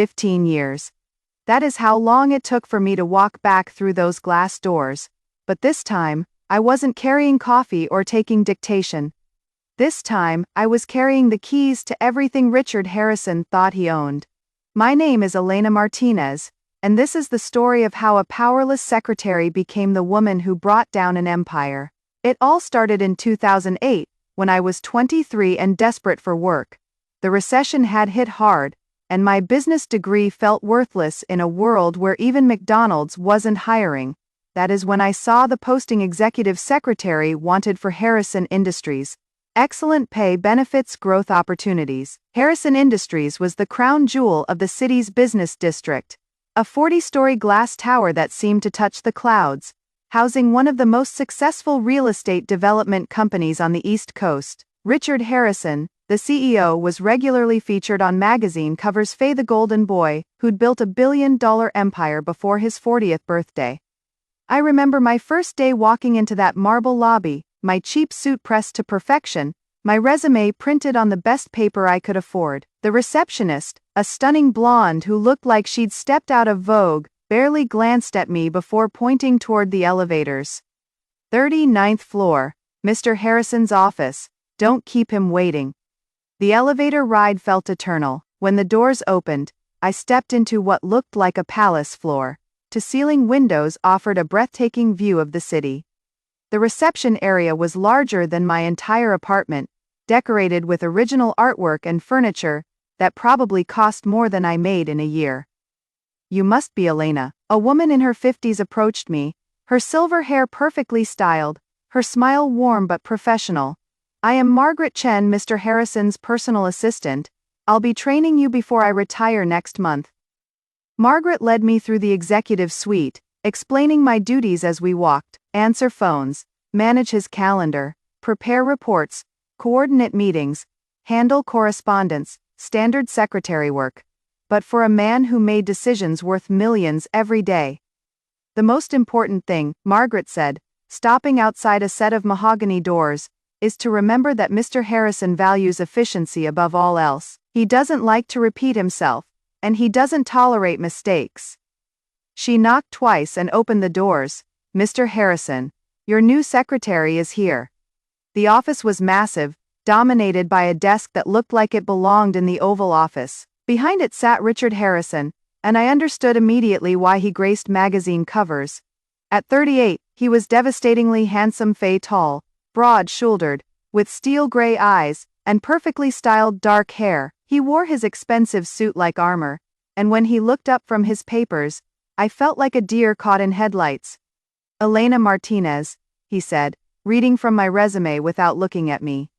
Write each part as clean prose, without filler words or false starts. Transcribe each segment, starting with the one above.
15 years. That is how long it took for me to walk back through those glass doors. But this time, I wasn't carrying coffee or taking dictation. This time, I was carrying the keys to everything Richard Harrison thought he owned. My name is Elena Martinez, and this is the story of how a powerless secretary became the woman who brought down an empire. It all started in 2008, when I was 23 and desperate for work. The recession had hit hard, and my business degree felt worthless in a world where even McDonald's wasn't hiring. That is when I saw the posting executive secretary wanted for Harrison Industries. Excellent pay, benefits, growth opportunities. Harrison Industries was the crown jewel of the city's business district. A 40-story glass tower that seemed to touch the clouds, housing one of the most successful real estate development companies on the East Coast. Richard Harrison, the CEO, was regularly featured on magazine covers. Faye the Golden Boy, who'd built a billion-dollar empire before his 40th birthday. I remember my first day walking into that marble lobby, my cheap suit pressed to perfection, my resume printed on the best paper I could afford. The receptionist, a stunning blonde who looked like she'd stepped out of Vogue, barely glanced at me before pointing toward the elevators. 39th floor, Mr. Harrison's office. Don't keep him waiting. The elevator ride felt eternal. When the doors opened, I stepped into what looked like a palace. Floor-to-ceiling windows offered a breathtaking view of the city. The reception area was larger than my entire apartment, decorated with original artwork and furniture that probably cost more than I made in a year. You must be Elena. A woman in her 50s approached me, her silver hair perfectly styled, her smile warm but professional. I am Margaret Chen, Mr. Harrison's personal assistant. I'll be training you before I retire next month. Margaret led me through the executive suite, explaining my duties as we walked: answer phones, manage his calendar, prepare reports, coordinate meetings, handle correspondence, standard secretary work. But for a man who made decisions worth millions every day. The most important thing, Margaret said, stopping outside a set of mahogany doors, is to remember that Mr. Harrison values efficiency above all else. He doesn't like to repeat himself, and he doesn't tolerate mistakes. She knocked twice and opened the doors. Mr. Harrison, your new secretary is here. The office was massive, dominated by a desk that looked like it belonged in the Oval Office. Behind it sat Richard Harrison, and I understood immediately why he graced magazine covers. At 38, he was devastatingly handsome, tall, broad-shouldered, with steel gray eyes, and perfectly styled dark hair. He wore his expensive suit like armor, and when he looked up from his papers, I felt like a deer caught in headlights. Elena Martinez, he said, reading from my resume without looking at me.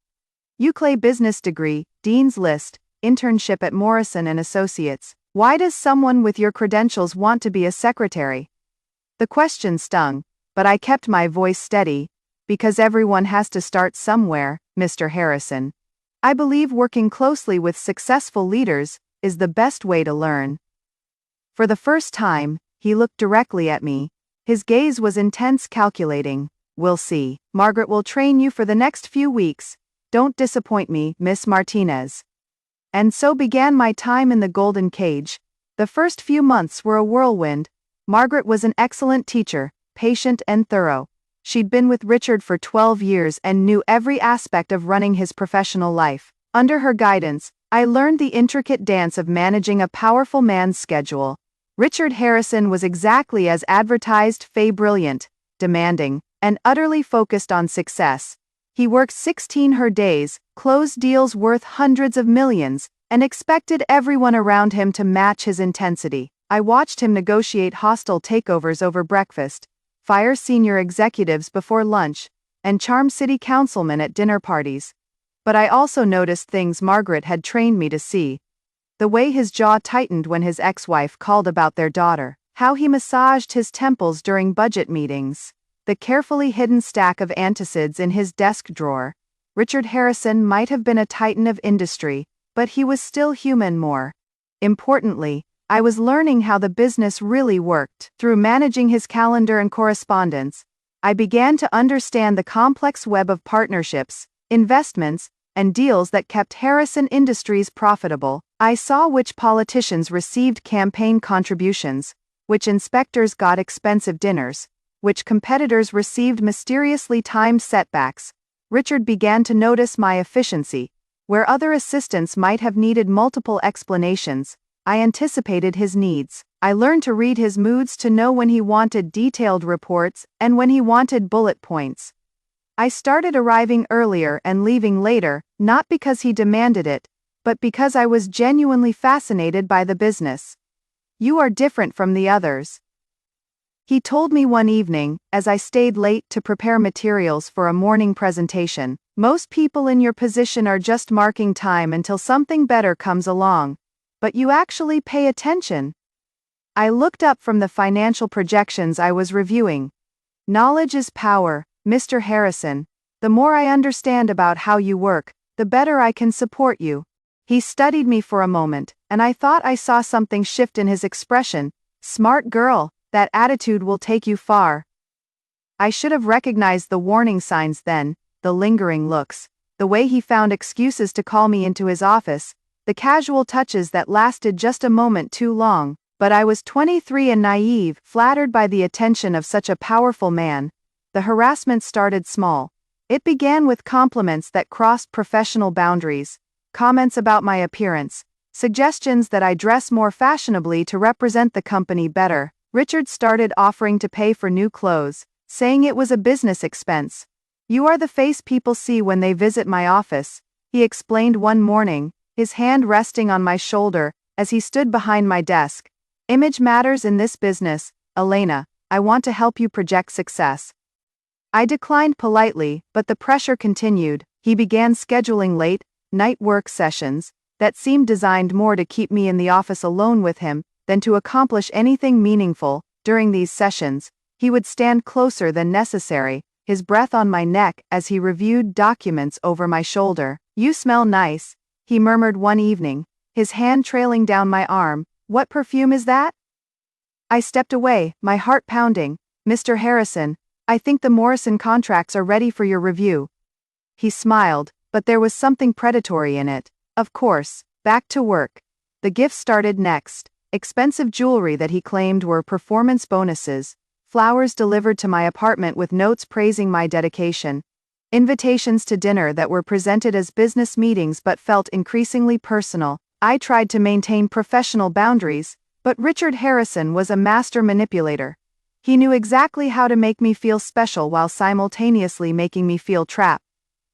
UCLA business degree, Dean's List, internship at Morrison & Associates. Why does someone with your credentials want to be a secretary? The question stung, but I kept my voice steady. Because everyone has to start somewhere, Mr. Harrison. I believe working closely with successful leaders is the best way to learn. For the first time, he looked directly at me. His gaze was intense, calculating. We'll see. Margaret will train you for the next few weeks. Don't disappoint me, Miss Martinez. And so began my time in the Golden Cage. The first few months were a whirlwind. Margaret was an excellent teacher, patient and thorough. She'd been with Richard for 12 years and knew every aspect of running his professional life. Under her guidance, I learned the intricate dance of managing a powerful man's schedule. Richard Harrison was exactly as advertised: brilliant, demanding, and utterly focused on success. He worked 16-hour days, closed deals worth hundreds of millions, and expected everyone around him to match his intensity. I watched him negotiate hostile takeovers over breakfast, fire senior executives before lunch, and charm city councilmen at dinner parties. But I also noticed things Margaret had trained me to see. The way his jaw tightened when his ex-wife called about their daughter, how he massaged his temples during budget meetings, the carefully hidden stack of antacids in his desk drawer. Richard Harrison might have been a titan of industry, but he was still human. More importantly, I was learning how the business really worked. Through managing his calendar and correspondence, I began to understand the complex web of partnerships, investments, and deals that kept Harrison Industries profitable. I saw which politicians received campaign contributions, which inspectors got expensive dinners, which competitors received mysteriously timed setbacks. Richard began to notice my efficiency. Where other assistants might have needed multiple explanations, I anticipated his needs. I learned to read his moods to know when he wanted detailed reports and when he wanted bullet points. I started arriving earlier and leaving later, not because he demanded it, but because I was genuinely fascinated by the business. You are different from the others, he told me one evening, as I stayed late to prepare materials for a morning presentation. Most people in your position are just marking time until something better comes along. But you actually pay attention. I looked up from the financial projections I was reviewing. Knowledge is power, Mr. Harrison. The more I understand about how you work, the better I can support you. He studied me for a moment, and I thought I saw something shift in his expression. Smart girl, that attitude will take you far. I should have recognized the warning signs then, the lingering looks, the way he found excuses to call me into his office, the casual touches that lasted just a moment too long. But I was 23 and naive, flattered by the attention of such a powerful man. The harassment started small. It began with compliments that crossed professional boundaries, comments about my appearance, suggestions that I dress more fashionably to represent the company better. Richard started offering to pay for new clothes, saying it was a business expense. You are the face people see when they visit my office, he explained one morning, his hand resting on my shoulder as he stood behind my desk. Image matters in this business, Elena. I want to help you project success. I declined politely, but the pressure continued. He began scheduling late, night work sessions that seemed designed more to keep me in the office alone with him than to accomplish anything meaningful. During these sessions, he would stand closer than necessary, his breath on my neck as he reviewed documents over my shoulder. You smell nice, he murmured one evening, his hand trailing down my arm. What perfume is that? I stepped away, my heart pounding. Mr. Harrison, I think the Morrison contracts are ready for your review. He smiled, but there was something predatory in it. Of course, back to work. The gifts started next. Expensive jewelry that he claimed were performance bonuses, flowers delivered to my apartment with notes praising my dedication, invitations to dinner that were presented as business meetings but felt increasingly personal. I tried to maintain professional boundaries, but Richard Harrison was a master manipulator. He knew exactly how to make me feel special while simultaneously making me feel trapped.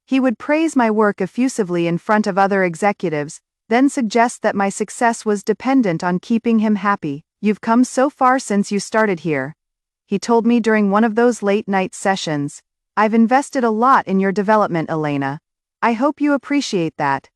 He would praise my work effusively in front of other executives, then suggest that my success was dependent on keeping him happy. You've come so far since you started here, he told me during one of those late-night sessions. I've invested a lot in your development, Elena. I hope you appreciate that.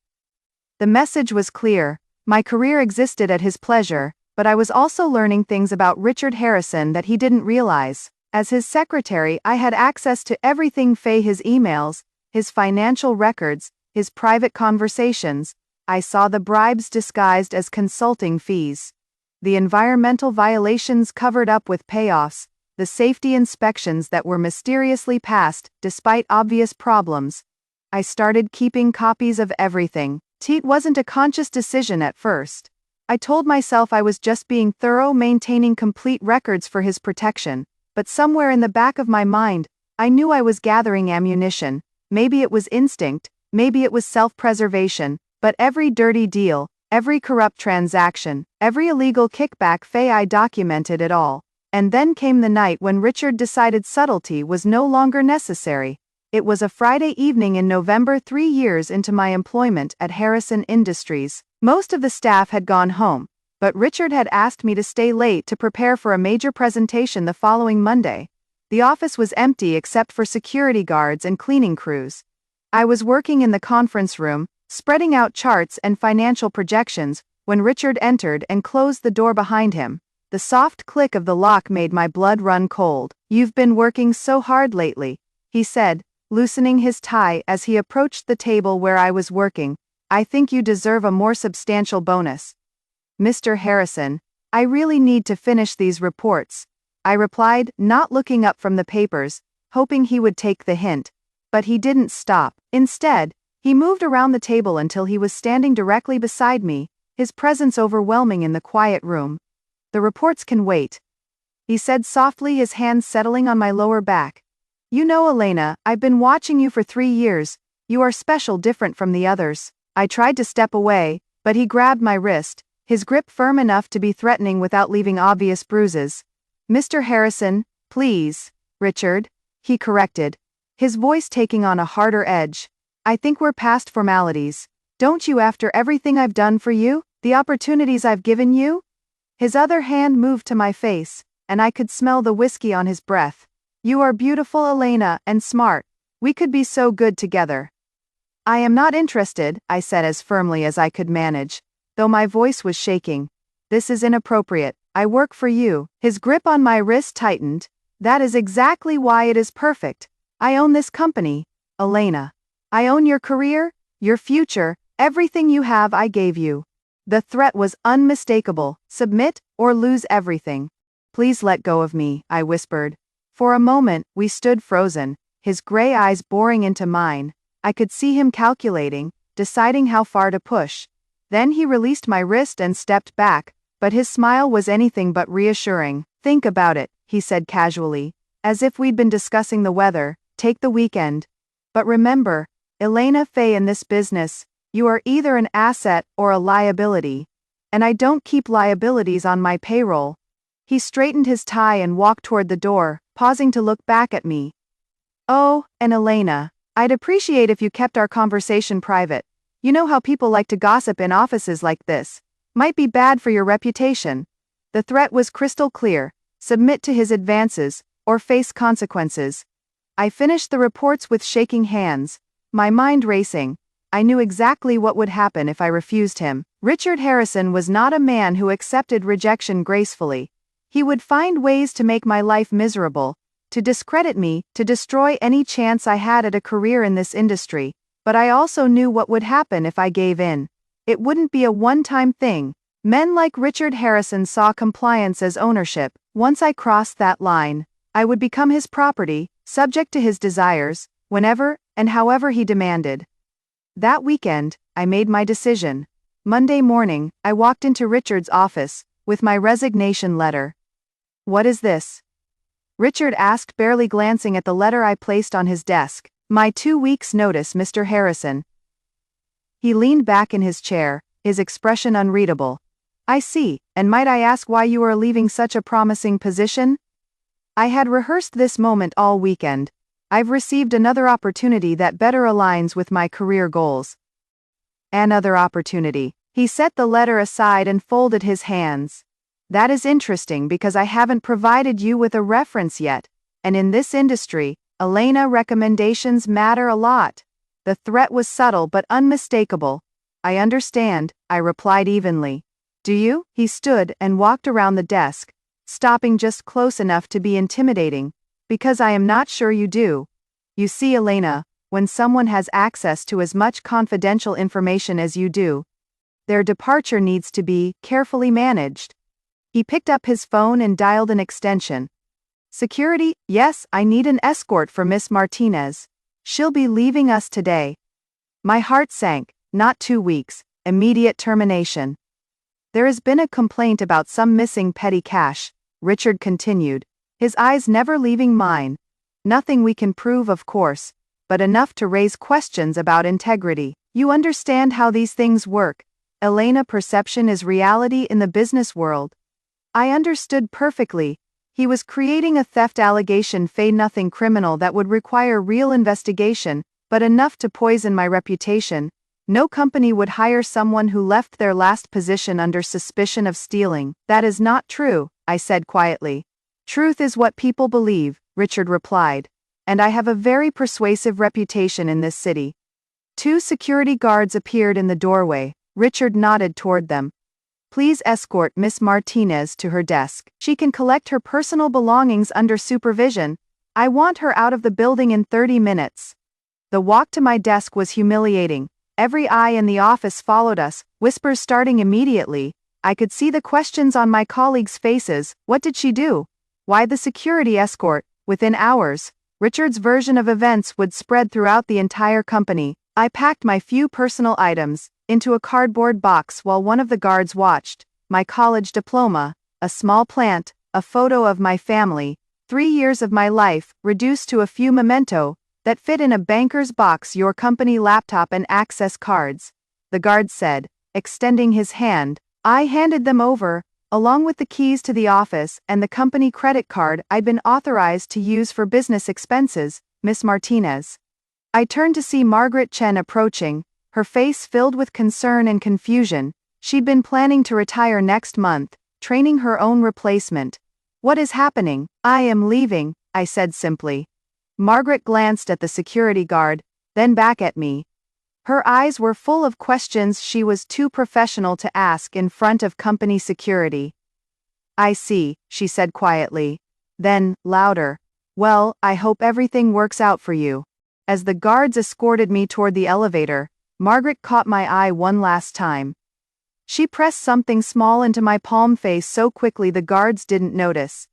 The message was clear. My career existed at his pleasure, but I was also learning things about Richard Harrison that he didn't realize. As his secretary, I had access to everything: his emails, his financial records, his private conversations. I saw the bribes disguised as consulting fees, the environmental violations covered up with payoffs, the safety inspections that were mysteriously passed despite obvious problems. I started keeping copies of everything. It wasn't a conscious decision at first. I told myself I was just being thorough, maintaining complete records for his protection, but somewhere in the back of my mind, I knew I was gathering ammunition. Maybe it was instinct, maybe it was self-preservation, but every dirty deal, every corrupt transaction, every illegal kickback, I documented it all. And then came the night when Richard decided subtlety was no longer necessary. It was a Friday evening in November, 3 years into my employment at Harrison Industries. Most of the staff had gone home, but Richard had asked me to stay late to prepare for a major presentation the following Monday. The office was empty except for security guards and cleaning crews. I was working in the conference room, spreading out charts and financial projections, when Richard entered and closed the door behind him. The soft click of the lock made my blood run cold. You've been working so hard lately, he said, loosening his tie as he approached the table where I was working. I think you deserve a more substantial bonus. Mr. Harrison, I really need to finish these reports, I replied, not looking up from the papers, hoping he would take the hint. But he didn't stop. Instead, he moved around the table until he was standing directly beside me, his presence overwhelming in the quiet room. "The reports can wait," he said softly, his hands settling on my lower back. "You know, Elena, I've been watching you for 3 years. You are special, different from the others." I tried to step away, but he grabbed my wrist, his grip firm enough to be threatening without leaving obvious bruises. "Mr. Harrison, please." "Richard," he corrected, his voice taking on a harder edge. "I think we're past formalities. Don't you, after everything I've done for you, the opportunities I've given you?" His other hand moved to my face, and I could smell the whiskey on his breath. "You are beautiful, Elena, and smart. We could be so good together." "I am not interested," I said as firmly as I could manage, though my voice was shaking. "This is inappropriate. I work for you." His grip on my wrist tightened. "That is exactly why it is perfect. I own this company, Elena. I own your career, your future, everything you have I gave you." The threat was unmistakable: submit, or lose everything. "Please let go of me," I whispered. For a moment, we stood frozen, his gray eyes boring into mine. I could see him calculating, deciding how far to push. Then he released my wrist and stepped back, but his smile was anything but reassuring. "Think about it," he said casually, as if we'd been discussing the weather. "Take the weekend. But remember, Elena Faye, in this business, you are either an asset or a liability. And I don't keep liabilities on my payroll." He straightened his tie and walked toward the door, pausing to look back at me. "Oh, and Elena, I'd appreciate if you kept our conversation private. You know how people like to gossip in offices like this. Might be bad for your reputation." The threat was crystal clear: submit to his advances, or face consequences. I finished the reports with shaking hands, my mind racing. I knew exactly what would happen if I refused him. Richard Harrison was not a man who accepted rejection gracefully. He would find ways to make my life miserable, to discredit me, to destroy any chance I had at a career in this industry. But I also knew what would happen if I gave in. It wouldn't be a one-time thing. Men like Richard Harrison saw compliance as ownership. Once I crossed that line, I would become his property, subject to his desires, whenever and however he demanded. That weekend, I made my decision. Monday morning, I walked into Richard's office, with my resignation letter. "What is this?" Richard asked, barely glancing at the letter I placed on his desk. "My 2 weeks' notice, Mr. Harrison." He leaned back in his chair, his expression unreadable. "I see, and might I ask why you are leaving such a promising position?" I had rehearsed this moment all weekend. "I've received another opportunity that better aligns with my career goals." "Another opportunity." He set the letter aside and folded his hands. "That is interesting because I haven't provided you with a reference yet, and in this industry, Elena, recommendations matter a lot." The threat was subtle but unmistakable. "I understand," I replied evenly. "Do you?" He stood and walked around the desk, stopping just close enough to be intimidating. "Because I am not sure you do. You see, Elena, when someone has access to as much confidential information as you do, their departure needs to be carefully managed." He picked up his phone and dialed an extension. "Security? Yes, I need an escort for Miss Martinez. She'll be leaving us today." My heart sank. Not 2 weeks. Immediate termination. "There has been a complaint about some missing petty cash," Richard continued, his eyes never leaving mine. "Nothing we can prove, of course, but enough to raise questions about integrity. You understand how these things work. Elena, perception is reality in the business world." I understood perfectly. He was creating a theft allegation, nothing criminal that would require real investigation, but enough to poison my reputation. No company would hire someone who left their last position under suspicion of stealing. "That is not true," I said quietly. "Truth is what people believe," Richard replied. "And I have a very persuasive reputation in this city." 2 security guards appeared in the doorway. Richard nodded toward them. "Please escort Miss Martinez to her desk. She can collect her personal belongings under supervision. I want her out of the building in 30 minutes." The walk to my desk was humiliating. Every eye in the office followed us, whispers starting immediately. I could see the questions on my colleagues' faces. What did she do? Why the security escort? Within hours, Richard's version of events would spread throughout the entire company. I packed my few personal items, into a cardboard box while one of the guards watched. My college diploma, a small plant, a photo of my family, 3 years of my life, reduced to a few memento that fit in a banker's box, your company laptop and access cards. The guard said, extending his hand. I handed them over, along with the keys to the office and the company credit card I'd been authorized to use for business expenses, Miss Martinez. I turned to see Margaret Chen approaching, her face filled with concern and confusion. She'd been planning to retire next month, training her own replacement. What is happening? I am leaving, I said simply. Margaret glanced at the security guard, then back at me. Her eyes were full of questions she was too professional to ask in front of company security. I see, she said quietly. Then, louder. Well, I hope everything works out for you. As the guards escorted me toward the elevator, Margaret caught my eye one last time. She pressed something small into my palm face so quickly the guards didn't notice.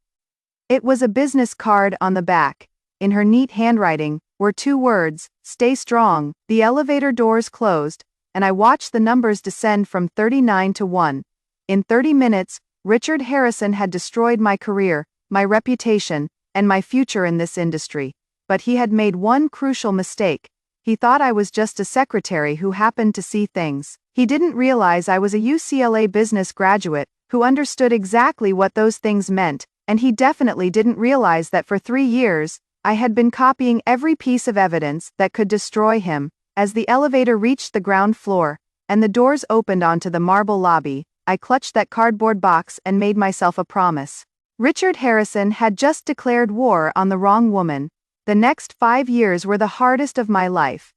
It was a business card on the back. In her neat handwriting were 2 words, "Stay strong." The elevator doors closed, and I watched the numbers descend from 39 to 1. In 30 minutes, Richard Harrison had destroyed my career, my reputation, and my future in this industry. But he had made one crucial mistake. He thought I was just a secretary who happened to see things. He didn't realize I was a UCLA business graduate who understood exactly what those things meant, and he definitely didn't realize that for 3 years, I had been copying every piece of evidence that could destroy him. As the elevator reached the ground floor, and the doors opened onto the marble lobby, I clutched that cardboard box and made myself a promise. Richard Harrison had just declared war on the wrong woman. The next 5 years were the hardest of my life.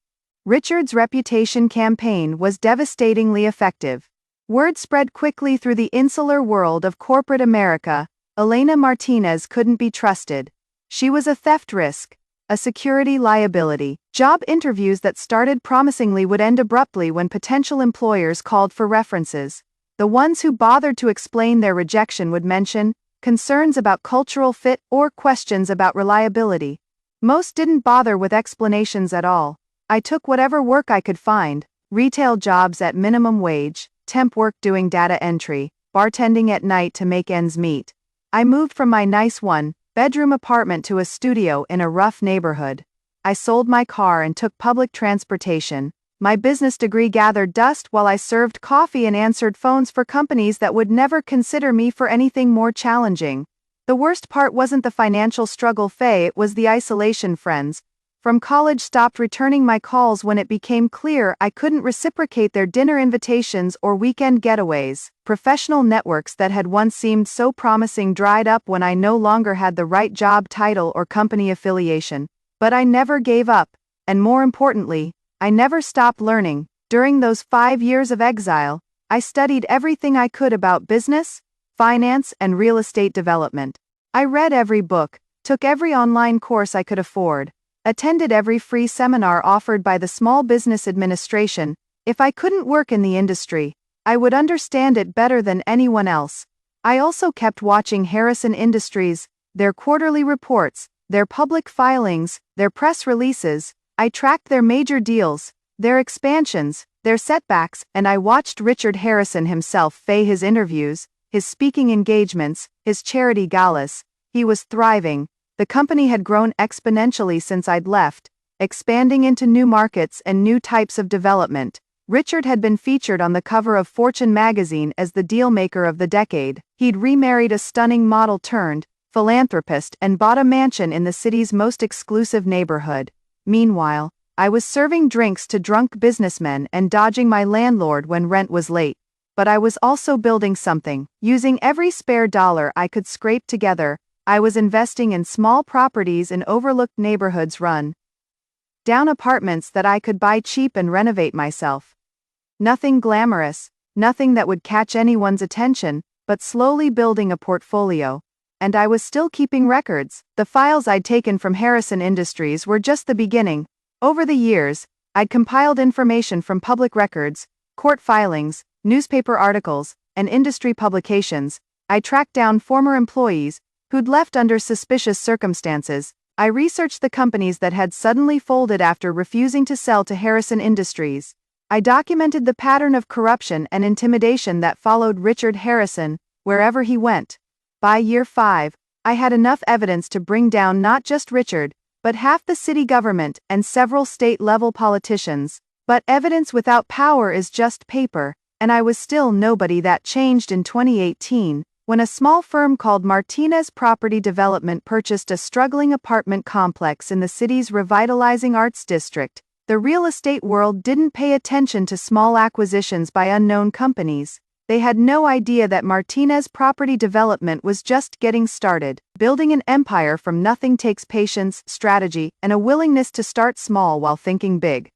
Richard's reputation campaign was devastatingly effective. Word spread quickly through the insular world of corporate America. Elena Martinez couldn't be trusted. She was a theft risk, a security liability. Job interviews that started promisingly would end abruptly when potential employers called for references. The ones who bothered to explain their rejection would mention concerns about cultural fit or questions about reliability. Most didn't bother with explanations at all. I took whatever work I could find: retail jobs at minimum wage, temp work doing data entry, bartending at night to make ends meet. I moved from my nice bedroom apartment to a studio in a rough neighborhood. I sold my car and took public transportation. My business degree gathered dust while I served coffee and answered phones for companies that would never consider me for anything more challenging. The worst part wasn't the financial struggle, Faye, it was the isolation. Friends from college stopped returning my calls when it became clear I couldn't reciprocate their dinner invitations or weekend getaways. Professional networks that had once seemed so promising dried up when I no longer had the right job title or company affiliation. But I never gave up, and more importantly, I never stopped learning. During those 5 years of exile, I studied everything I could about business, finance, and real estate development. I read every book, took every online course I could afford, attended every free seminar offered by the Small Business Administration. If I couldn't work in the industry, I would understand it better than anyone else. I also kept watching Harrison Industries, their quarterly reports, their public filings, their press releases. I tracked their major deals, their expansions, their setbacks, and I watched Richard Harrison himself, his interviews, his speaking engagements, his charity galas. He was thriving. The company had grown exponentially since I'd left, expanding into new markets and new types of development. Richard had been featured on the cover of Fortune magazine as the dealmaker of the decade. He'd remarried a stunning model turned philanthropist and bought a mansion in the city's most exclusive neighborhood. Meanwhile, I was serving drinks to drunk businessmen and dodging my landlord when rent was late. But I was also building something. Using every spare dollar I could scrape together, I was investing in small properties in overlooked neighborhoods, run down apartments that I could buy cheap and renovate myself. Nothing glamorous, nothing that would catch anyone's attention, but slowly building a portfolio. And I was still keeping records. The files I'd taken from Harrison Industries were just the beginning. Over the years, I'd compiled information from public records, court filings, newspaper articles, and industry publications. I tracked down former employees who'd left under suspicious circumstances. I researched the companies that had suddenly folded after refusing to sell to Harrison Industries. I documented the pattern of corruption and intimidation that followed Richard Harrison wherever he went. By year 5, I had enough evidence to bring down not just Richard, but half the city government and several state-level politicians. But evidence without power is just paper, and I was still nobody. That changed in 2018, when a small firm called Martinez Property Development purchased a struggling apartment complex in the city's revitalizing arts district. The real estate world didn't pay attention to small acquisitions by unknown companies. They had no idea that Martinez Property Development was just getting started. Building an empire from nothing takes patience, strategy, and a willingness to start small while thinking big.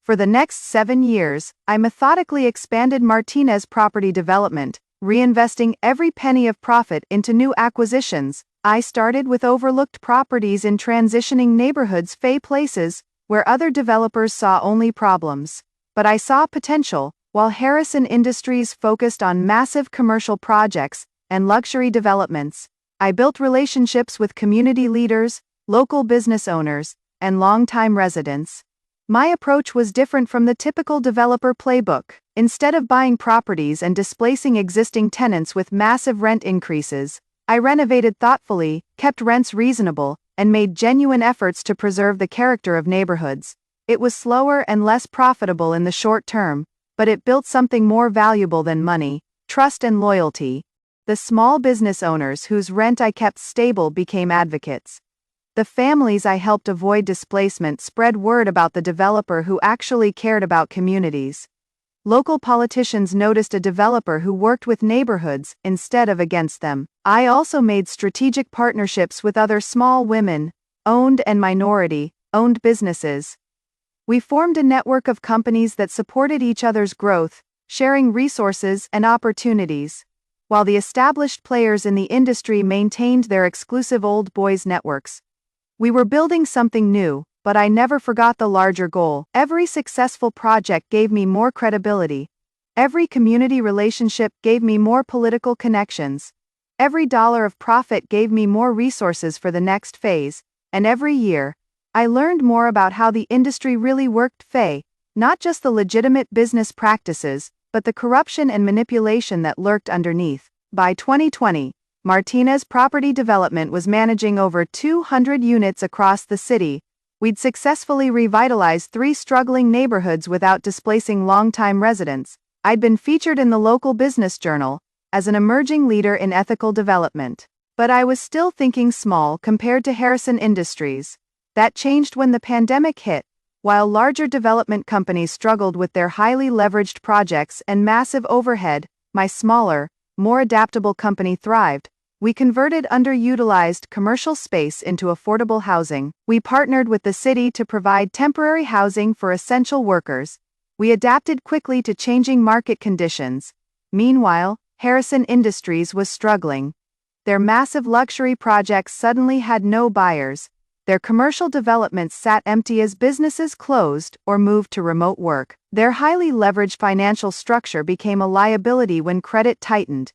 For the next 7 years, I methodically expanded Martinez Property Development, reinvesting every penny of profit into new acquisitions. I started with overlooked properties in transitioning neighborhoods, places where other developers saw only problems. But I saw potential, while Harrison Industries focused on massive commercial projects and luxury developments. I built relationships with community leaders, local business owners, and longtime residents. My approach was different from the typical developer playbook. Instead of buying properties and displacing existing tenants with massive rent increases, I renovated thoughtfully, kept rents reasonable, and made genuine efforts to preserve the character of neighborhoods. It was slower and less profitable in the short term, but it built something more valuable than money: trust and loyalty. The small business owners whose rent I kept stable became advocates. The families I helped avoid displacement spread word about the developer who actually cared about communities. Local politicians noticed a developer who worked with neighborhoods instead of against them. I also made strategic partnerships with other small women-owned and minority-owned businesses. We formed a network of companies that supported each other's growth, sharing resources and opportunities, while the established players in the industry maintained their exclusive old boys networks. We were building something new, but I never forgot the larger goal. Every successful project gave me more credibility. Every community relationship gave me more political connections. Every dollar of profit gave me more resources for the next phase, and every year, I learned more about how the industry really worked. Not just the legitimate business practices, but the corruption and manipulation that lurked underneath. By 2020, Martinez Property Development was managing over 200 units across the city. We'd successfully revitalized 3 struggling neighborhoods without displacing longtime residents. I'd been featured in the local business journal as an emerging leader in ethical development. But I was still thinking small compared to Harrison Industries. That changed when the pandemic hit. While larger development companies struggled with their highly leveraged projects and massive overhead, my smaller, more adaptable company thrived. We converted underutilized commercial space into affordable housing. We partnered with the city to provide temporary housing for essential workers. We adapted quickly to changing market conditions. Meanwhile, Harrison Industries was struggling. Their massive luxury projects suddenly had no buyers. Their commercial developments sat empty as businesses closed or moved to remote work. Their highly leveraged financial structure became a liability when credit tightened.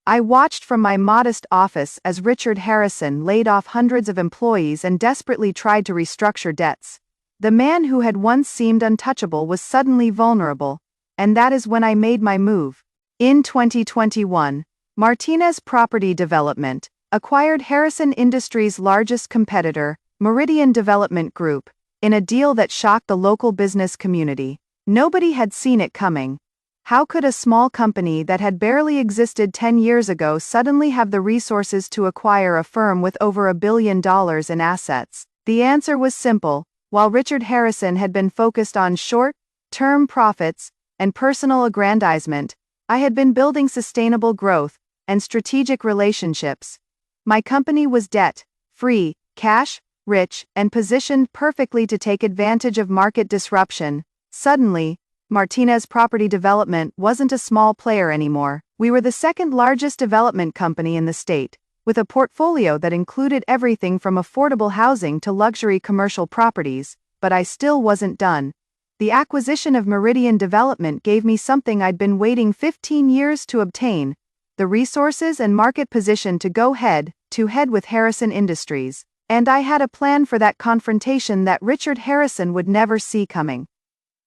I watched from my modest office as Richard Harrison laid off hundreds of employees and desperately tried to restructure debts. The man who had once seemed untouchable was suddenly vulnerable, and that is when I made my move. In 2021, Martinez Property Development acquired Harrison Industries' largest competitor, Meridian Development Group, in a deal that shocked the local business community. Nobody had seen it coming. How could a small company that had barely existed 10 years ago suddenly have the resources to acquire a firm with over $1 billion in assets? The answer was simple. While Richard Harrison had been focused on short-term profits and personal aggrandizement, I had been building sustainable growth and strategic relationships. My company was debt-free, cash-rich, and positioned perfectly to take advantage of market disruption. Suddenly, Martinez Property Development wasn't a small player anymore. We were the second largest development company in the state, with a portfolio that included everything from affordable housing to luxury commercial properties. But I still wasn't done. The acquisition of Meridian Development gave me something I'd been waiting 15 years to obtain: the resources and market position to go head-to-head with Harrison Industries. And I had a plan for that confrontation that Richard Harrison would never see coming.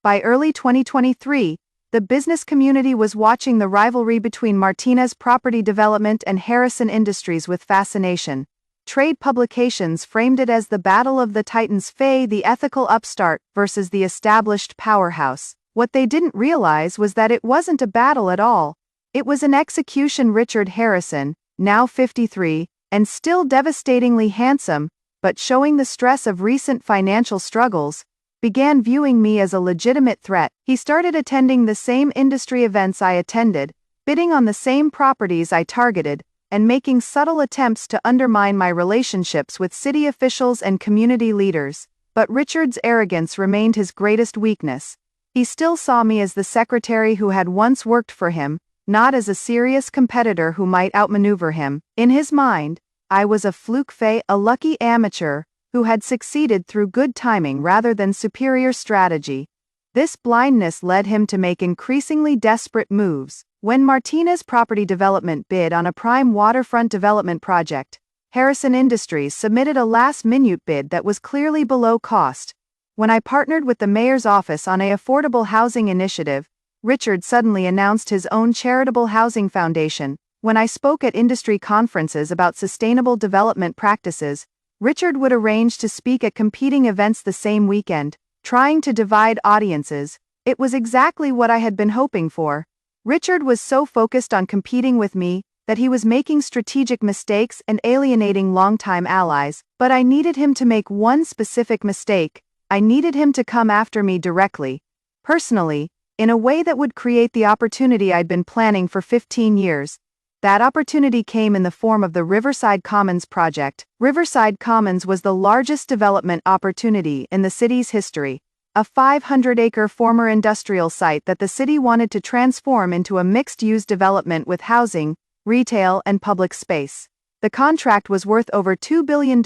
By early 2023, the business community was watching the rivalry between Martinez Property Development and Harrison Industries with fascination. Trade publications framed it as the battle of the titans, the ethical upstart versus the established powerhouse. What they didn't realize was that it wasn't a battle at all. It was an execution. Richard Harrison, now 53, and still devastatingly handsome, but showing the stress of recent financial struggles, began viewing me as a legitimate threat. He started attending the same industry events I attended, bidding on the same properties I targeted, and making subtle attempts to undermine my relationships with city officials and community leaders. But Richard's arrogance remained his greatest weakness. He still saw me as the secretary who had once worked for him, not as a serious competitor who might outmaneuver him. In his mind, I was a fluke, a lucky amateur, who had succeeded through good timing rather than superior strategy. This blindness led him to make increasingly desperate moves. When Martinez Property Development bid on a prime waterfront development project, Harrison Industries submitted a last-minute bid that was clearly below cost. When I partnered with the mayor's office on an affordable housing initiative, Richard suddenly announced his own charitable housing foundation. When I spoke at industry conferences about sustainable development practices, Richard would arrange to speak at competing events the same weekend, trying to divide audiences. It was exactly what I had been hoping for. Richard was so focused on competing with me that he was making strategic mistakes and alienating longtime allies, but I needed him to make one specific mistake. I needed him to come after me directly, personally, in a way that would create the opportunity I'd been planning for 15 years. That opportunity came in the form of the Riverside Commons project. Riverside Commons was the largest development opportunity in the city's history, a 500-acre former industrial site that the city wanted to transform into a mixed-use development with housing, retail, and public space. The contract was worth over $2 billion,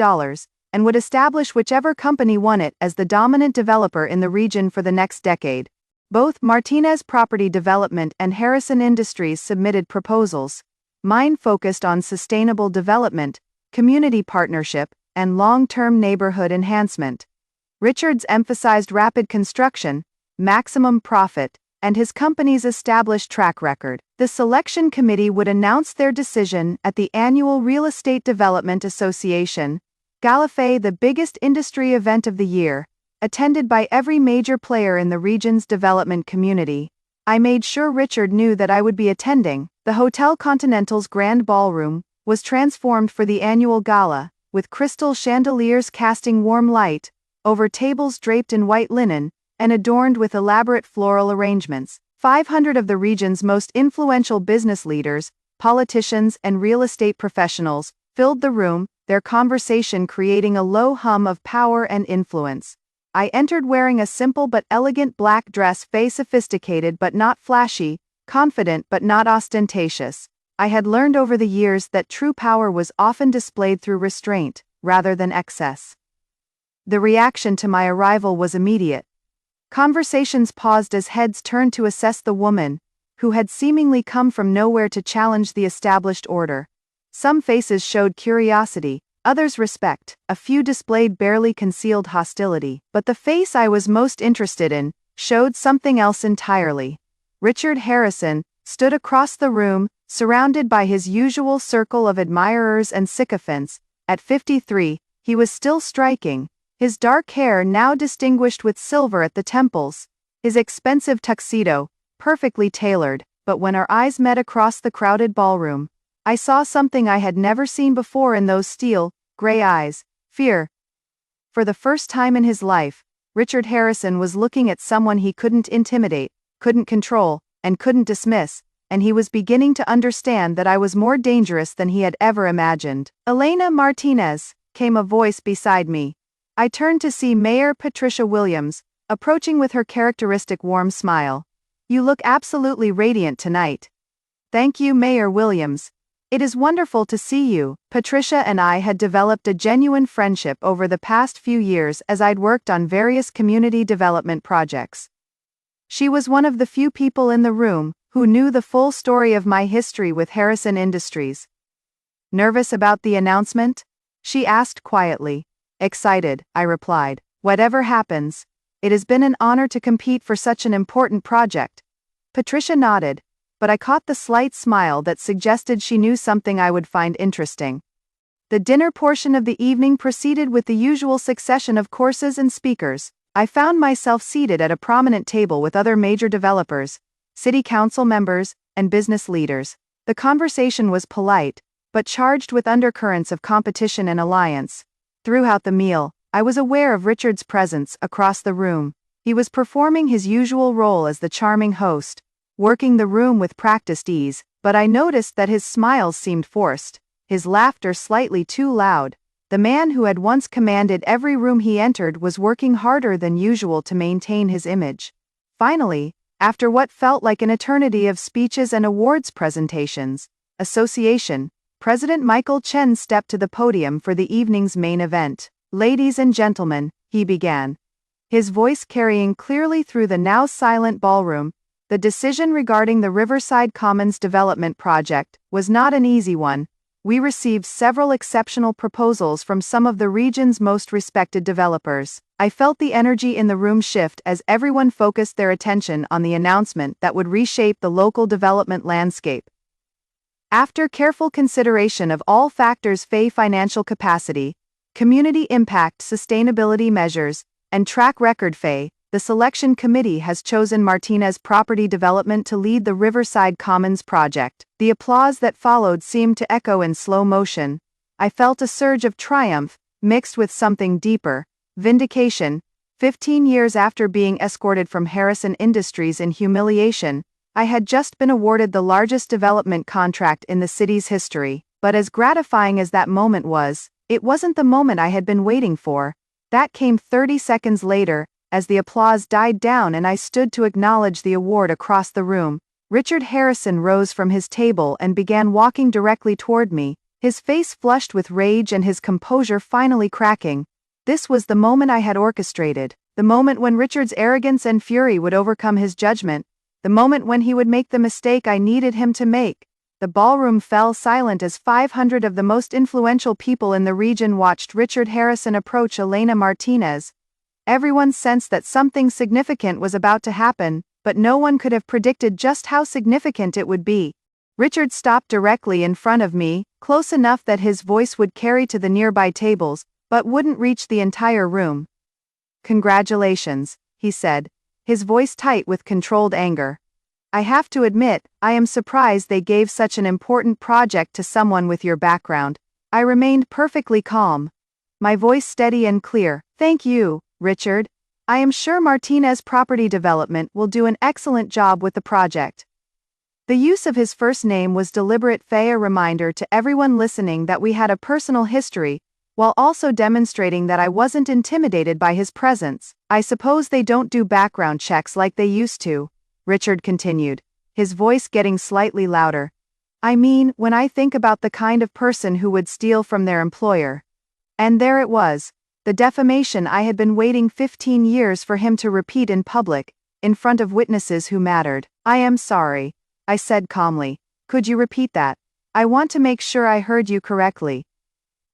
and would establish whichever company won it as the dominant developer in the region for the next decade. Both Martinez Property Development and Harrison Industries submitted proposals. Mine focused on sustainable development, community partnership, and long-term neighborhood enhancement. Richard's emphasized rapid construction, maximum profit, and his company's established track record. The selection committee would announce their decision at the annual Real Estate Development Association Gala, the biggest industry event of the year, attended by every major player in the region's development community. I made sure Richard knew that I would be attending. The Hotel Continental's grand ballroom was transformed for the annual gala, with crystal chandeliers casting warm light over tables draped in white linen and adorned with elaborate floral arrangements. 500 of the region's most influential business leaders, politicians, and real estate professionals filled the room, their conversation creating a low hum of power and influence. I entered wearing a simple but elegant black dress, sophisticated but not flashy, confident but not ostentatious. I had learned over the years that true power was often displayed through restraint, rather than excess. The reaction to my arrival was immediate. Conversations paused as heads turned to assess the woman, who had seemingly come from nowhere to challenge the established order. Some faces showed curiosity, others respect, a few displayed barely concealed hostility. But the face I was most interested in showed something else entirely. Richard Harrison stood across the room, surrounded by his usual circle of admirers and sycophants. At 53, he was still striking, his dark hair now distinguished with silver at the temples, his expensive tuxedo, perfectly tailored. But when our eyes met across the crowded ballroom, I saw something I had never seen before in those steel, gray eyes: fear. For the first time in his life, Richard Harrison was looking at someone he couldn't intimidate, couldn't control, and couldn't dismiss, and he was beginning to understand that I was more dangerous than he had ever imagined. "Elena Martinez," came a voice beside me. I turned to see Mayor Patricia Williams, approaching with her characteristic warm smile. "You look absolutely radiant tonight." "Thank you, Mayor Williams. It is wonderful to see you." Patricia and I had developed a genuine friendship over the past few years as I'd worked on various community development projects. She was one of the few people in the room who knew the full story of my history with Harrison Industries. "Nervous about the announcement?" she asked quietly. "Excited," I replied. "Whatever happens, It has been an honor to compete for such an important project. Patricia nodded, but I caught the slight smile that suggested she knew something I would find interesting. The dinner portion of the evening proceeded with the usual succession of courses and speakers. I found myself seated at a prominent table with other major developers, city council members, and business leaders. The conversation was polite, but charged with undercurrents of competition and alliance. Throughout the meal, I was aware of Richard's presence across the room. He was performing his usual role as the charming host, working the room with practiced ease, but I noticed that his smiles seemed forced, his laughter slightly too loud. The man who had once commanded every room he entered was working harder than usual to maintain his image. Finally, after what felt like an eternity of speeches and awards presentations, Association President Michael Chen stepped to the podium for the evening's main event. "Ladies and gentlemen," he began, his voice carrying clearly through the now silent ballroom. The decision regarding the Riverside Commons development project was not an easy one. We received several exceptional proposals from some of the region's most respected developers. I felt the energy in the room shift as everyone focused their attention on the announcement that would reshape the local development landscape. After careful consideration of all factors: financial capacity, community impact, sustainability measures, and track record, the selection committee has chosen Martinez Property Development to lead the Riverside Commons project. The applause that followed seemed to echo in slow motion. I felt a surge of triumph, mixed with something deeper, vindication. 15 years after being escorted from Harrison Industries in humiliation, I had just been awarded the largest development contract in the city's history. But as gratifying as that moment was, it wasn't the moment I had been waiting for. That came 30 seconds later, as the applause died down and I stood to acknowledge the award across the room. Richard Harrison rose from his table and began walking directly toward me, his face flushed with rage and his composure finally cracking. This was the moment I had orchestrated, the moment when Richard's arrogance and fury would overcome his judgment, the moment when he would make the mistake I needed him to make. The ballroom fell silent as 500 of the most influential people in the region watched Richard Harrison approach Elena Martinez. Everyone sensed that something significant was about to happen, but no one could have predicted just how significant it would be. Richard stopped directly in front of me, close enough that his voice would carry to the nearby tables, but wouldn't reach the entire room. "Congratulations," he said, his voice tight with controlled anger. "I have to admit, I am surprised they gave such an important project to someone with your background." I remained perfectly calm, my voice steady and clear. "Thank you, Richard. I am sure Martinez Property Development will do an excellent job with the project." The use of his first name was deliberate, a reminder to everyone listening that we had a personal history, while also demonstrating that I wasn't intimidated by his presence. "I suppose they don't do background checks like they used to," Richard continued, his voice getting slightly louder. "I mean, when I think about the kind of person who would steal from their employer." And there it was, the defamation I had been waiting 15 years for him to repeat in public, in front of witnesses who mattered. "I am sorry," I said calmly. "Could you repeat that? I want to make sure I heard you correctly."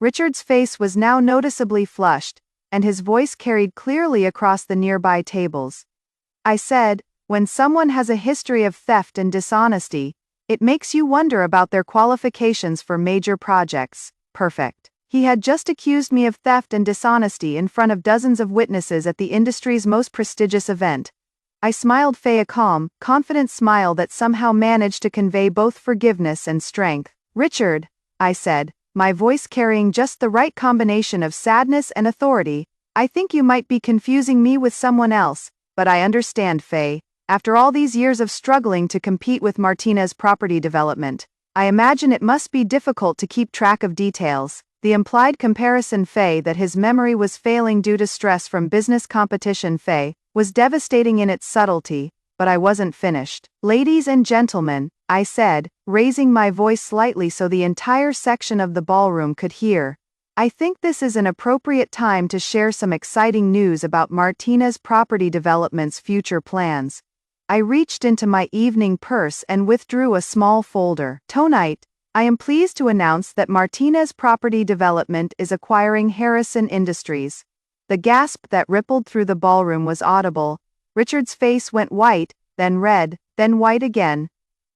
Richard's face was now noticeably flushed, and his voice carried clearly across the nearby tables. "I said, when someone has a history of theft and dishonesty, it makes you wonder about their qualifications for major projects." Perfect. He had just accused me of theft and dishonesty in front of dozens of witnesses at the industry's most prestigious event. I smiled, a calm, confident smile that somehow managed to convey both forgiveness and strength. "Richard," I said, my voice carrying just the right combination of sadness and authority, "I think you might be confusing me with someone else, but I understand, Faye. After all these years of struggling to compete with Martinez Property Development, I imagine it must be difficult to keep track of details." The implied comparison, that his memory was failing due to stress from business competition, was devastating in its subtlety, but I wasn't finished. "Ladies and gentlemen," I said, raising my voice slightly so the entire section of the ballroom could hear, "I think this is an appropriate time to share some exciting news about Martinez Property Development's future plans." I reached into my evening purse and withdrew a small folder. "Tonight, I am pleased to announce that Martinez Property Development is acquiring Harrison Industries. The gasp that rippled through the ballroom was audible. Richard's face went white, then red, then white again.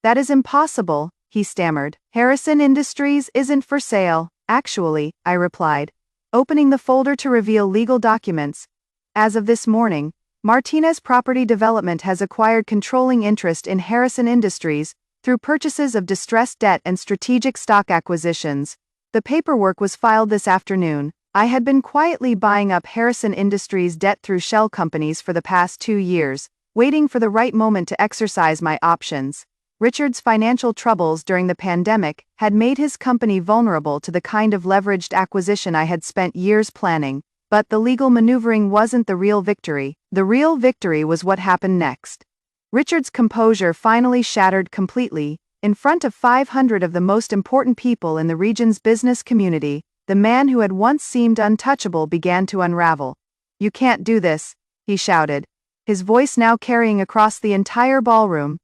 "That is impossible," he stammered. "Harrison Industries isn't for sale, actually," I replied, opening the folder to reveal legal documents. "As of this morning, Martinez Property Development has acquired controlling interest in Harrison Industries through purchases of distressed debt and strategic stock acquisitions. The paperwork was filed this afternoon." I had been quietly buying up Harrison Industries' debt through shell companies for the past 2 years, waiting for the right moment to exercise my options. Richard's financial troubles during the pandemic had made his company vulnerable to the kind of leveraged acquisition I had spent years planning, but the legal maneuvering wasn't the real victory. The real victory was what happened next. Richard's composure finally shattered completely. In front of 500 of the most important people in the region's business community, the man who had once seemed untouchable began to unravel. "You can't do this," he shouted, his voice now carrying across the entire ballroom.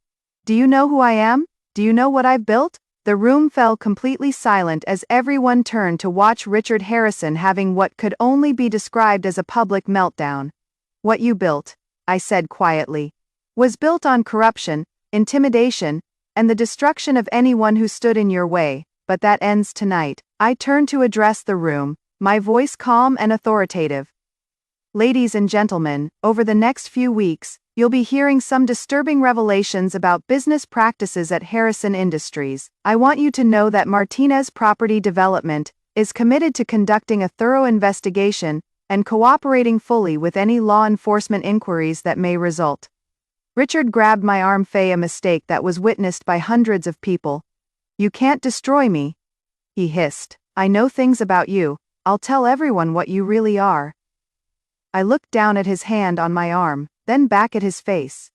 "Do you know who I am? Do you know what I've built?" The room fell completely silent as everyone turned to watch Richard Harrison having what could only be described as a public meltdown. "What you built," I said quietly, "was built on corruption, intimidation, and the destruction of anyone who stood in your way, but that ends tonight." I turned to address the room, my voice calm and authoritative. "Ladies and gentlemen, over the next few weeks, you'll be hearing some disturbing revelations about business practices at Harrison Industries. I want you to know that Martinez Property Development is committed to conducting a thorough investigation and cooperating fully with any law enforcement inquiries that may result." Richard grabbed my arm. "A mistake that was witnessed by hundreds of people. You can't destroy me," he hissed. "I know things about you. I'll tell everyone what you really are." I looked down at his hand on my arm, then back at his face.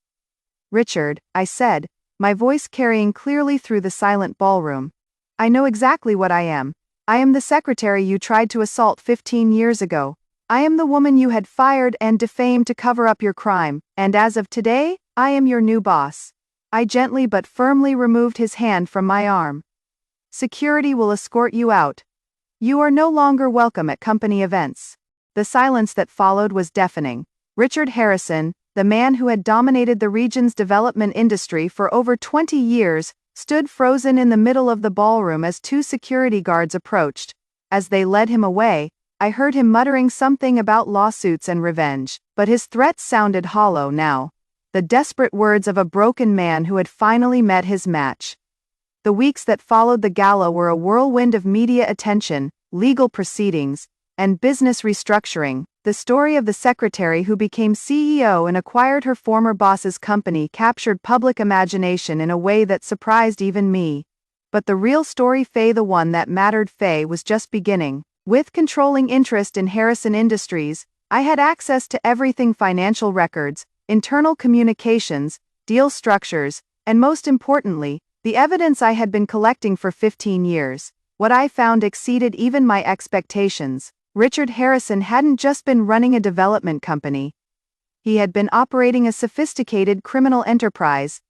"Richard," I said, my voice carrying clearly through the silent ballroom, "I know exactly what I am. I am the secretary you tried to assault 15 years ago. I am the woman you had fired and defamed to cover up your crime, and as of today, I am your new boss." I gently but firmly removed his hand from my arm. "Security will escort you out. You are no longer welcome at company events." The silence that followed was deafening. Richard Harrison, the man who had dominated the region's development industry for over 20 years, stood frozen in the middle of the ballroom as 2 security guards approached. As they led him away, I heard him muttering something about lawsuits and revenge, but his threats sounded hollow now. The desperate words of a broken man who had finally met his match. The weeks that followed the gala were a whirlwind of media attention, legal proceedings, and business restructuring. The story of the secretary who became CEO and acquired her former boss's company captured public imagination in a way that surprised even me. But the real story, the one that mattered, was just beginning. With controlling interest in Harrison Industries, I had access to everything: financial records, internal communications, deal structures, and most importantly, the evidence I had been collecting for 15 years. What I found exceeded even my expectations. Richard Harrison hadn't just been running a development company. He had been operating a sophisticated criminal enterprise.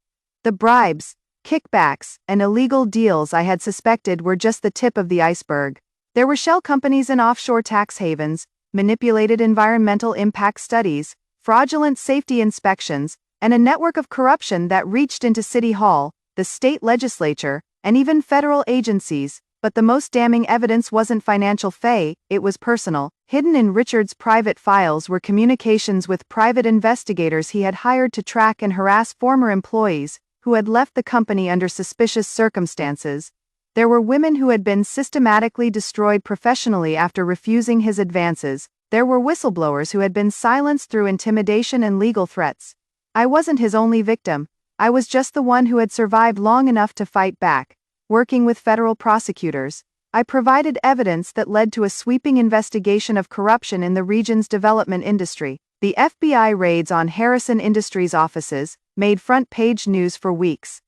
The bribes, kickbacks, and illegal deals I had suspected were just the tip of the iceberg. There were shell companies in offshore tax havens, manipulated environmental impact studies, fraudulent safety inspections, and a network of corruption that reached into City Hall, the state legislature, and even federal agencies. But the most damning evidence wasn't financial, it was personal. Hidden in Richard's private files were communications with private investigators he had hired to track and harass former employees who had left the company under suspicious circumstances. There were women who had been systematically destroyed professionally after refusing his advances. There were whistleblowers who had been silenced through intimidation and legal threats. I wasn't his only victim. I was just the one who had survived long enough to fight back. Working with federal prosecutors, I provided evidence that led to a sweeping investigation of corruption in the region's development industry. The FBI raids on Harrison Industries offices made front-page news for weeks.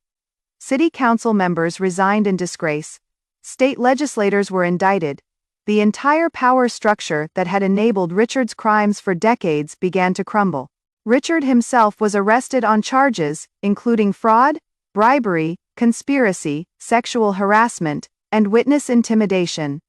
City council members resigned in disgrace. State legislators were indicted. The entire power structure that had enabled Richard's crimes for decades began to crumble. Richard himself was arrested on charges, including fraud, bribery, conspiracy, sexual harassment, and witness intimidation.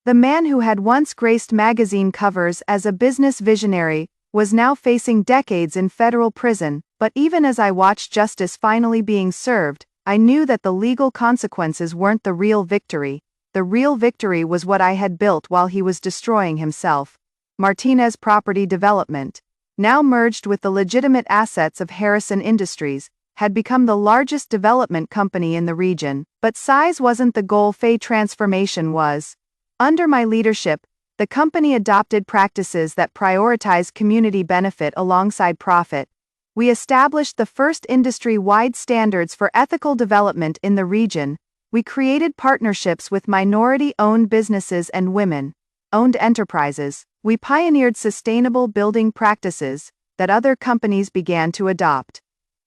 The man who had once graced magazine covers as a business visionary was now facing decades in federal prison, but even as I watched justice finally being served, I knew that the legal consequences weren't the real victory. The real victory was what I had built while he was destroying himself. Martinez Property Development, now merged with the legitimate assets of Harrison Industries, had become the largest development company in the region, but size wasn't the goal. Transformation was. Under my leadership, the company adopted practices that prioritize community benefit alongside profit. We established the first industry-wide standards for ethical development in the region. We created partnerships with minority-owned businesses and women-owned enterprises. We pioneered sustainable building practices that other companies began to adopt.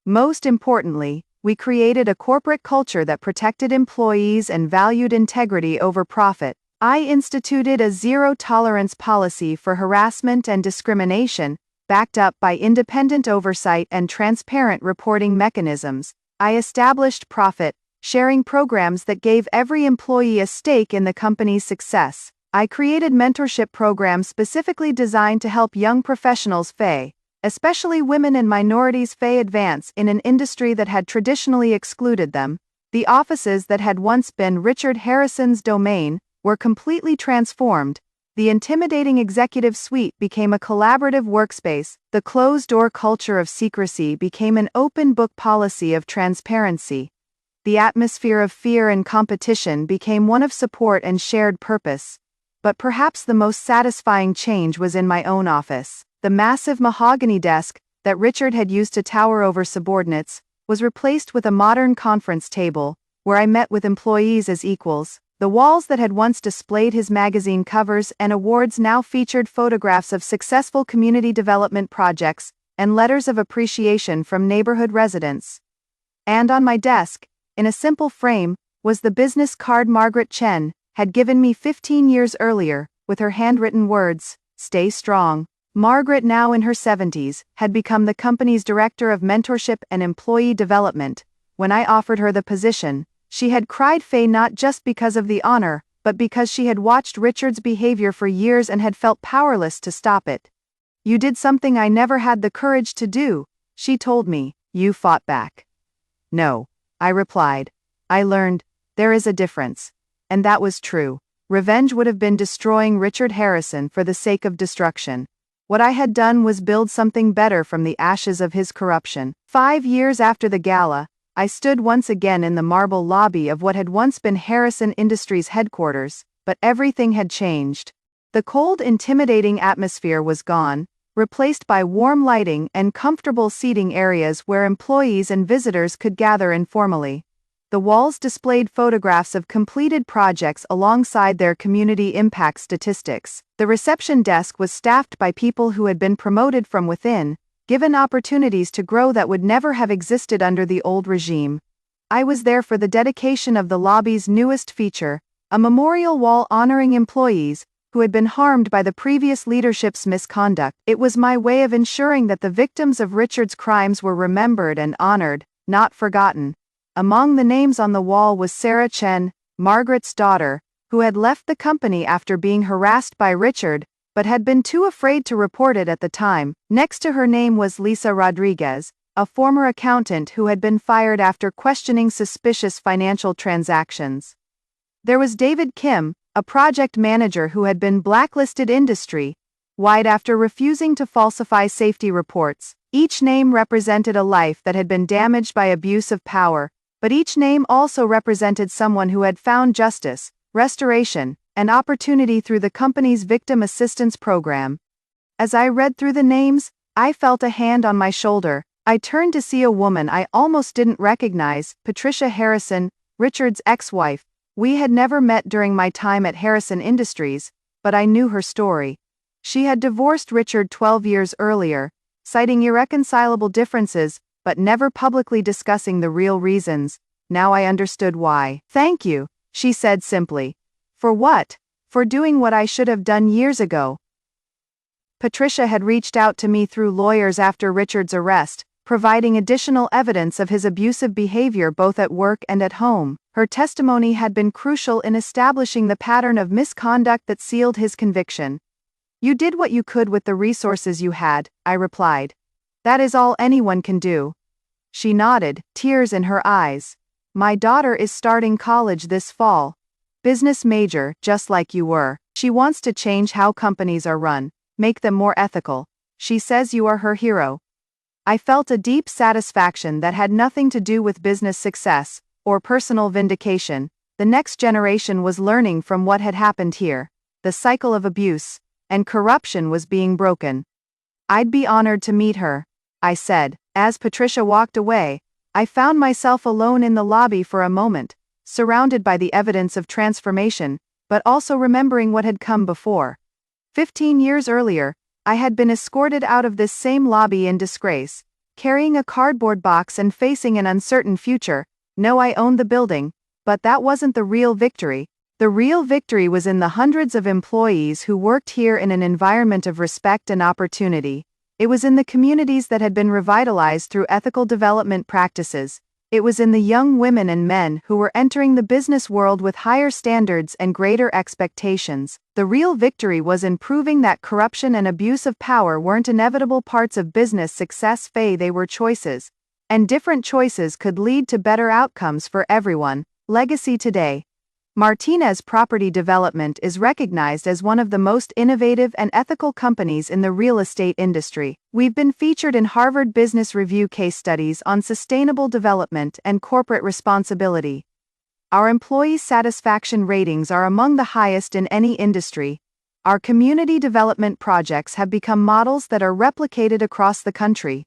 Most importantly, we created a corporate culture that protected employees and valued integrity over profit. I instituted a zero-tolerance policy for harassment and discrimination, backed up by independent oversight and transparent reporting mechanisms. I established profit-sharing programs that gave every employee a stake in the company's success. I created mentorship programs specifically designed to help young professionals, especially women and minorities, advance in an industry that had traditionally excluded them. The offices that had once been Richard Harrison's domain were completely transformed. The intimidating executive suite became a collaborative workspace. The closed-door culture of secrecy became an open-book policy of transparency. The atmosphere of fear and competition became one of support and shared purpose. But perhaps the most satisfying change was in my own office. The massive mahogany desk that Richard had used to tower over subordinates was replaced with a modern conference table, where I met with employees as equals. The walls that had once displayed his magazine covers and awards now featured photographs of successful community development projects and letters of appreciation from neighborhood residents. And on my desk, in a simple frame, was the business card Margaret Chen had given me 15 years earlier, with her handwritten words, "Stay strong." Margaret, now in her 70s, had become the company's director of mentorship and employee development. When I offered her the position, she had cried not just because of the honor, but because she had watched Richard's behavior for years and had felt powerless to stop it. "You did something I never had the courage to do," she told me. "You fought back." "No," I replied. "I learned, there is a difference." And that was true. Revenge would have been destroying Richard Harrison for the sake of destruction. What I had done was build something better from the ashes of his corruption. 5 years after the gala, I stood once again in the marble lobby of what had once been Harrison Industries headquarters, but everything had changed. The cold, intimidating atmosphere was gone, replaced by warm lighting and comfortable seating areas where employees and visitors could gather informally. The walls displayed photographs of completed projects alongside their community impact statistics. The reception desk was staffed by people who had been promoted from within, given opportunities to grow that would never have existed under the old regime. I was there for the dedication of the lobby's newest feature, a memorial wall honoring employees who had been harmed by the previous leadership's misconduct. It was my way of ensuring that the victims of Richard's crimes were remembered and honored, not forgotten. Among the names on the wall was Sarah Chen, Margaret's daughter, who had left the company after being harassed by Richard, but had been too afraid to report it at the time. Next to her name was Lisa Rodriguez, a former accountant who had been fired after questioning suspicious financial transactions. There was David Kim, a project manager who had been blacklisted industry-wide after refusing to falsify safety reports. Each name represented a life that had been damaged by abuse of power, but each name also represented someone who had found justice, restoration, and opportunity through the company's victim assistance program. As I read through the names, I felt a hand on my shoulder. I turned to see a woman I almost didn't recognize, Patricia Harrison, Richard's ex-wife. We had never met during my time at Harrison Industries, but I knew her story. She had divorced Richard 12 years earlier, citing irreconcilable differences, but never publicly discussing the real reasons. Now I understood why. "Thank you," she said simply. "For what?" "For doing what I should have done years ago." Patricia had reached out to me through lawyers after Richard's arrest, providing additional evidence of his abusive behavior both at work and at home. Her testimony had been crucial in establishing the pattern of misconduct that sealed his conviction. "You did what you could with the resources you had," I replied. "That is all anyone can do." She nodded, tears in her eyes. "My daughter is starting college this fall. Business major, just like you were. She wants to change how companies are run, make them more ethical. She says you are her hero." I felt a deep satisfaction that had nothing to do with business success or personal vindication. The next generation was learning from what had happened here. The cycle of abuse and corruption was being broken. "I'd be honored to meet her," I said. As Patricia walked away, I found myself alone in the lobby for a moment, surrounded by the evidence of transformation, but also remembering what had come before. 15 years earlier, I had been escorted out of this same lobby in disgrace, carrying a cardboard box and facing an uncertain future. No, I owned the building, but that wasn't the real victory. The real victory was in the hundreds of employees who worked here in an environment of respect and opportunity. It was in the communities that had been revitalized through ethical development practices. It was in the young women and men who were entering the business world with higher standards and greater expectations. The real victory was in proving that corruption and abuse of power weren't inevitable parts of business success. They were choices. And different choices could lead to better outcomes for everyone. Legacy today. Martinez Property Development is recognized as one of the most innovative and ethical companies in the real estate industry. We've been featured in Harvard Business Review case studies on sustainable development and corporate responsibility. Our employee satisfaction ratings are among the highest in any industry. Our community development projects have become models that are replicated across the country.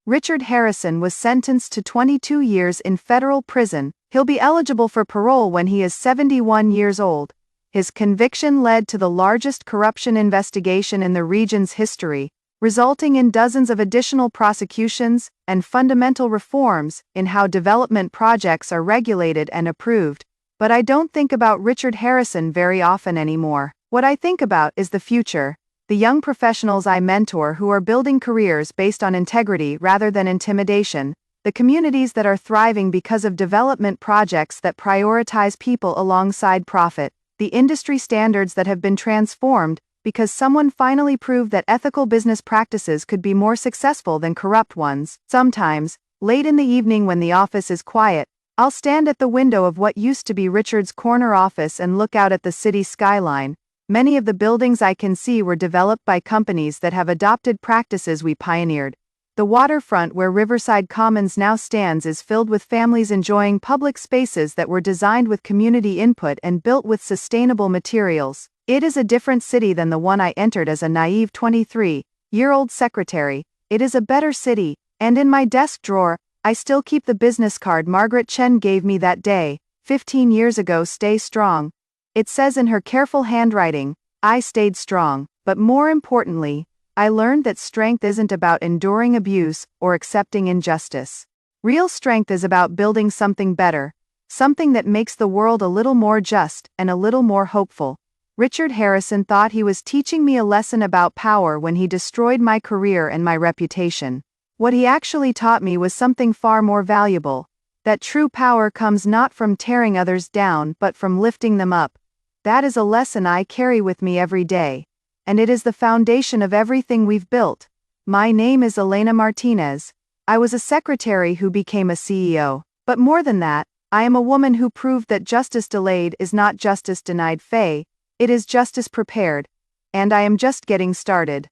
Richard Harrison was sentenced to 22 years in federal prison. He'll be eligible for parole when he is 71 years old. His conviction led to the largest corruption investigation in the region's history, resulting in dozens of additional prosecutions and fundamental reforms in how development projects are regulated and approved. But I don't think about Richard Harrison very often anymore. What I think about is the future. The young professionals I mentor who are building careers based on integrity rather than intimidation. The communities that are thriving because of development projects that prioritize people alongside profit. The industry standards that have been transformed because someone finally proved that ethical business practices could be more successful than corrupt ones. Sometimes, late in the evening when the office is quiet, I'll stand at the window of what used to be Richard's corner office and look out at the city skyline. Many of the buildings I can see were developed by companies that have adopted practices we pioneered. The waterfront where Riverside Commons now stands is filled with families enjoying public spaces that were designed with community input and built with sustainable materials. It is a different city than the one I entered as a naive 23-year-old secretary. It is a better city, and in my desk drawer, I still keep the business card Margaret Chen gave me that day, 15 years ago. Stay strong. It says in her careful handwriting, I stayed strong, but more importantly, I learned that strength isn't about enduring abuse or accepting injustice. Real strength is about building something better, something that makes the world a little more just and a little more hopeful. Richard Harrison thought he was teaching me a lesson about power when he destroyed my career and my reputation. What he actually taught me was something far more valuable, that true power comes not from tearing others down but from lifting them up. That is a lesson I carry with me every day. And it is the foundation of everything we've built. My name is Elena Martinez. I was a secretary who became a CEO. But more than that, I am a woman who proved that justice delayed is not justice denied. It is justice prepared. And I am just getting started.